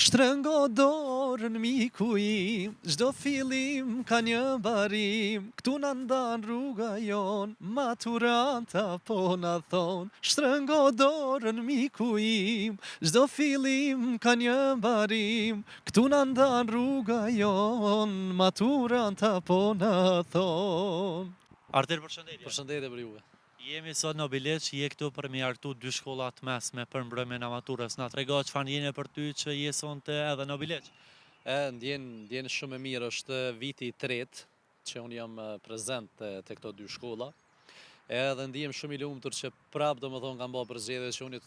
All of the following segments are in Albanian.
Shtrëngo dorën miku im, çdo fillim ka një barim, këtu na ndan rruga jon, maturanta po na thon. Shtrëngo dorën miku im, çdo fillim ka një barim, këtu na ndan rruga jon, maturanta po na thon. Arter, përshëndetje. Përshëndetje për juve. Jemi sot në Bileq, je këtu për me hartu dy shkollat mesme për mbrëmjen e maturës. Na trego çfarë ndjen për ty që je sonte edhe në Bileq? Ndjen shumë e mirë, është viti i tretë që unë jam prezent te këto dy shkolla. Edhe ndihem shumë i lumtur që prapë domethënë kam bërë përzgjedhje që unë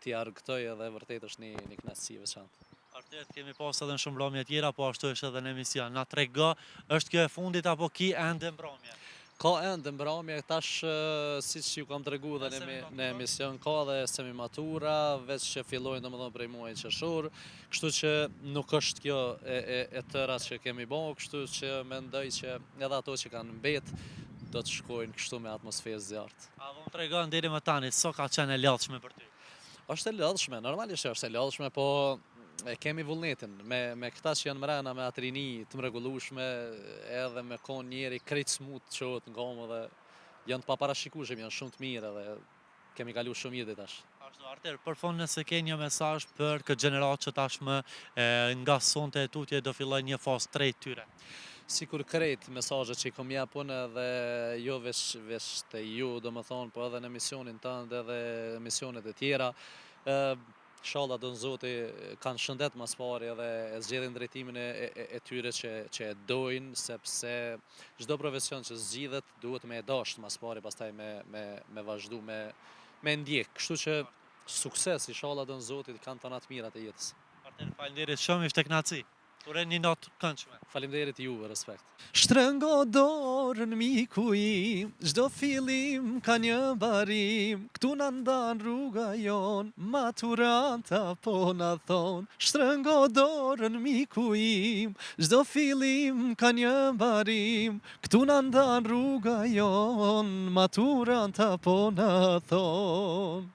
ti argëtoj edhe vërtet është një kënaqësi e veçantë. Arter, kemi pas edhe në shumë mbrëmje tjera, po ashtu është edhe në emision. Na trego, është kjo e fundit apo ki ende mbrëmje? Ka ende mbrëmje, tash siç ju kam tregu edhe në emision, ka edhe semimatura, veç që fillojnë domethënë prej muajit qershor, kështu që nuk është kjo e tëra që kemi bërë, kështu që mendoj që edhe ato që kanë mbet do të shkojnë kështu me atmosferë zjarrt. A më tregon deri më tani, so ka qenë e lodhshme për ty? Është e lodhshme, normalisht është e lodhshme, po e kemi vullnetin me këta që janë mrena me atë rini të mrekullueshme edhe me kon njeri krejt smut qohet nga më dhe janë të paparashikueshëm, janë shumë të mirë edhe kemi kalu shumë mirë tash. Ashtu, Arter, për fond nëse ke një mesazh për këtë gjenerat që tashmë nga sonte e tutje do filloj një fazë tretë tyre. Sikur krejt mesazhet që i kom jap unë edhe jo veç te ju, domethënë, po edhe në emisionin tënd edhe emisionet e tjera, inshallah do Zoti kanë shëndet mas pari edhe e zgjedhin drejtimin e tyre që e dojnë, sepse çdo profesion që zgjidhet duhet me e dashur mas pari, pastaj me vazhdu me ndjek. Kështu që sukses, inshallah do Zoti kanë të natë mirat e jetës. Arter, faleminderit shumë, ishte kënaqësi. Ure një natë këndshme. Faleminderit juve, respekt. Shtrëngo dorën miku im, çdo fillim ka një barim, këtu na ndan rruga jon, maturanta po na thon. Shtrëngo dorën miku im, çdo fillim ka një barim, këtu na ndan rruga jon, maturanta po na thon.